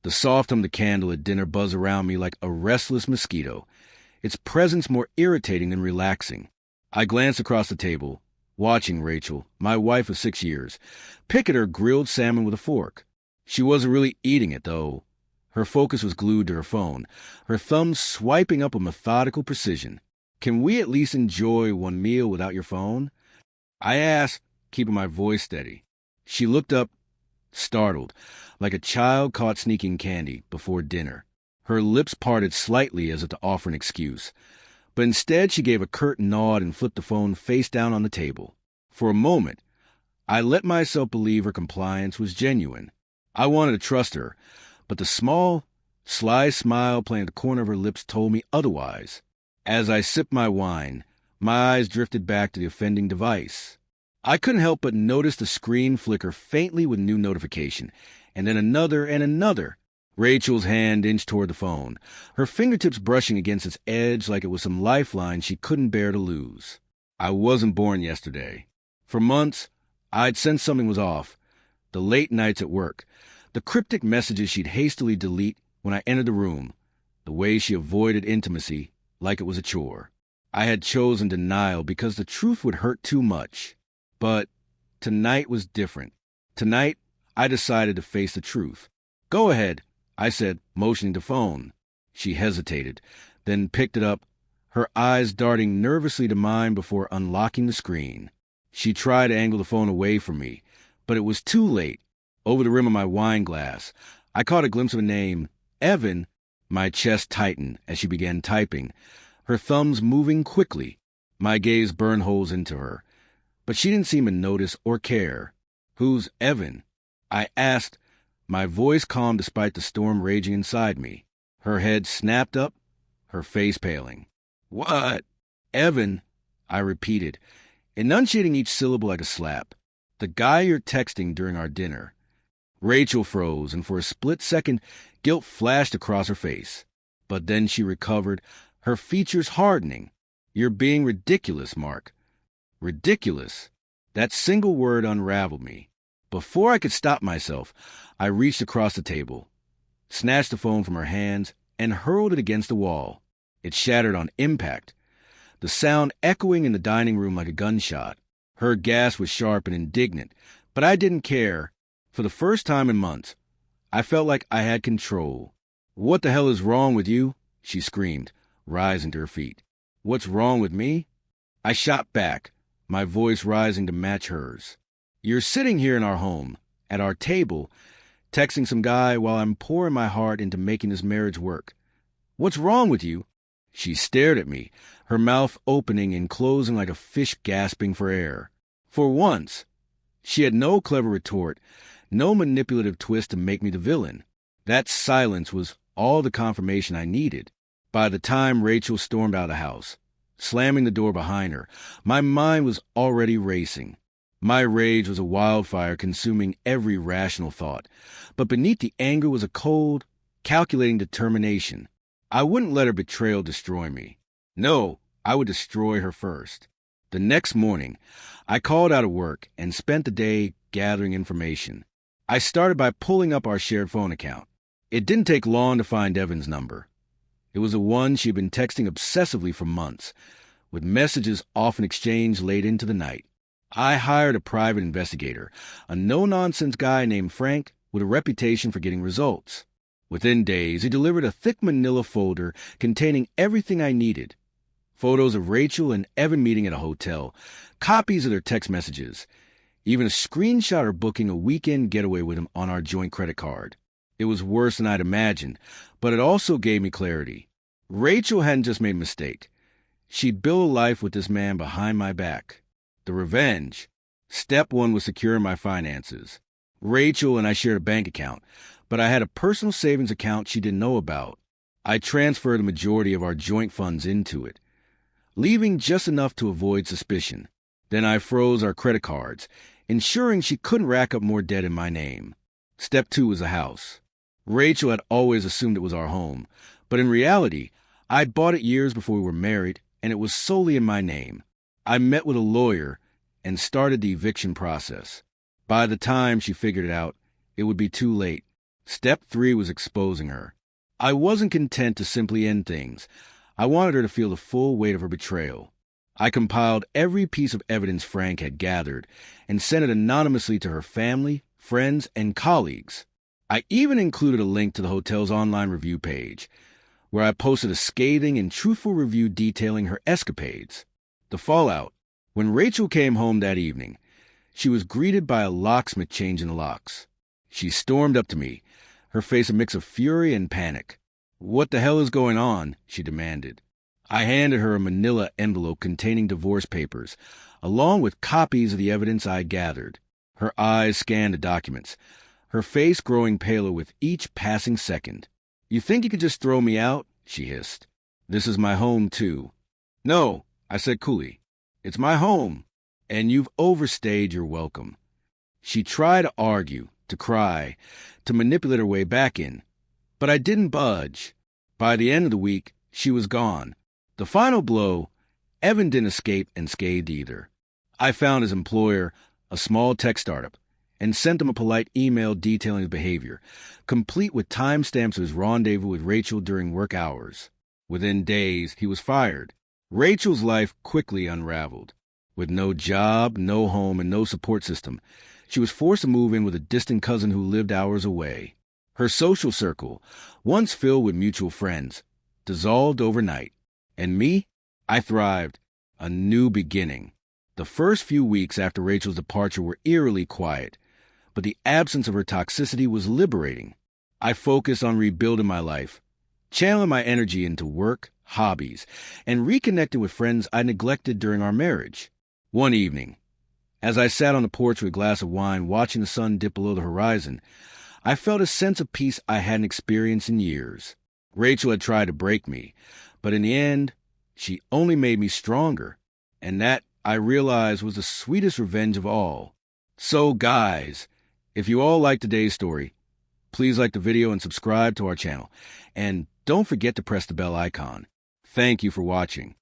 The soft hum of the candle at dinner buzzed around me like a restless mosquito, its presence more irritating than relaxing. I glanced across the table, watching Rachel, my wife of 6 years, pick at her grilled salmon with a fork. She wasn't really eating it, though. Her focus was glued to her phone, her thumbs swiping up with methodical precision. "Can we at least enjoy one meal without your phone?" I asked, keeping my voice steady. She looked up, startled, like a child caught sneaking candy before dinner. Her lips parted slightly as if to offer an excuse, but instead she gave a curt nod and flipped the phone face down on the table. For a moment, I let myself believe her compliance was genuine. I wanted to trust her, but the small, sly smile playing at the corner of her lips told me otherwise. As I sipped my wine, my eyes drifted back to the offending device. I couldn't help but notice the screen flicker faintly with new notification, and then another and another. Rachel's hand inched toward the phone, her fingertips brushing against its edge like it was some lifeline she couldn't bear to lose. I wasn't born yesterday. For months, I'd sensed something was off. The late nights at work, the cryptic messages she'd hastily delete when I entered the room, the way she avoided intimacy like it was a chore. I had chosen denial because the truth would hurt too much. But tonight was different. Tonight, I decided to face the truth. "Go ahead," I said, motioning to phone. She hesitated, then picked it up, her eyes darting nervously to mine before unlocking the screen. She tried to angle the phone away from me, but it was too late. Over the rim of my wine glass, I caught a glimpse of a name, Evan. My chest tightened as she began typing, her thumbs moving quickly. My gaze burned holes into her, but she didn't seem to notice or care. "Who's Evan?" I asked, my voice calm despite the storm raging inside me. Her head snapped up, her face paling. "What?" "Evan," I repeated, enunciating each syllable like a slap. "The guy you're texting during our dinner." Rachel froze, and for a split second, guilt flashed across her face. But then she recovered, her features hardening. "You're being ridiculous, Mark." Ridiculous. That single word unraveled me. Before I could stop myself, I reached across the table, snatched the phone from her hands, and hurled it against the wall. It shattered on impact, the sound echoing in the dining room like a gunshot. Her gasp was sharp and indignant, but I didn't care. For the first time in months, I felt like I had control. "What the hell is wrong with you?" she screamed, rising to her feet. "What's wrong with me?" I shot back, my voice rising to match hers. "You're sitting here in our home, at our table, texting some guy while I'm pouring my heart into making this marriage work. What's wrong with you?" She stared at me, her mouth opening and closing like a fish gasping for air. For once, she had no clever retort, no manipulative twist to make me the villain. That silence was all the confirmation I needed. By the time Rachel stormed out of the house, slamming the door behind her, my mind was already racing. My rage was a wildfire consuming every rational thought, but beneath the anger was a cold, calculating determination. I wouldn't let her betrayal destroy me. No, I would destroy her first. The next morning, I called out of work and spent the day gathering information. I started by pulling up our shared phone account. It didn't take long to find Evan's number. It was the one she'd been texting obsessively for months, with messages often exchanged late into the night. I hired a private investigator, a no-nonsense guy named Frank with a reputation for getting results. Within days, he delivered a thick manila folder containing everything I needed. Photos of Rachel and Evan meeting at a hotel, copies of their text messages, even a screenshot of her booking a weekend getaway with him on our joint credit card. It was worse than I'd imagined, but it also gave me clarity. Rachel hadn't just made a mistake. She'd built a life with this man behind my back. The revenge. Step one was securing my finances. Rachel and I shared a bank account, but I had a personal savings account she didn't know about. I transferred the majority of our joint funds into it, leaving just enough to avoid suspicion. Then I froze our credit cards, ensuring she couldn't rack up more debt in my name. Step two was a house. Rachel had always assumed it was our home, but in reality, I'd bought it years before we were married, and it was solely in my name. I met with a lawyer and started the eviction process. By the time she figured it out, it would be too late. Step 3 was exposing her. I wasn't content to simply end things. I wanted her to feel the full weight of her betrayal. I compiled every piece of evidence Frank had gathered and sent it anonymously to her family, friends, and colleagues. I even included a link to the hotel's online review page, where I posted a scathing and truthful review detailing her escapades. The fallout. When Rachel came home that evening, she was greeted by a locksmith changing the locks. She stormed up to me, her face a mix of fury and panic. "What the hell is going on?" she demanded. I handed her a manila envelope containing divorce papers, along with copies of the evidence I gathered. Her eyes scanned the documents, her face growing paler with each passing second. "You think you can just throw me out?" she hissed. "This is my home, too." "No," I said coolly. "It's my home, and you've overstayed your welcome." She tried to argue, to cry, to manipulate her way back in, but I didn't budge. By the end of the week, she was gone. The final blow, Evan didn't escape unscathed either. I found his employer, a small tech startup, and sent him a polite email detailing his behavior, complete with timestamps of his rendezvous with Rachel during work hours. Within days, he was fired. Rachel's life quickly unraveled. With no job, no home, and no support system, she was forced to move in with a distant cousin who lived hours away. Her social circle, once filled with mutual friends, dissolved overnight. And me? I thrived. A new beginning. The first few weeks after Rachel's departure were eerily quiet, but the absence of her toxicity was liberating. I focused on rebuilding my life, channeling my energy into work, hobbies, and reconnecting with friends I neglected during our marriage. One evening, as I sat on the porch with a glass of wine watching the sun dip below the horizon, I felt a sense of peace I hadn't experienced in years. Rachel had tried to break me, but in the end, she only made me stronger, and that, I realized, was the sweetest revenge of all. So, guys, if you all liked today's story, please like the video and subscribe to our channel, and don't forget to press the bell icon. Thank you for watching.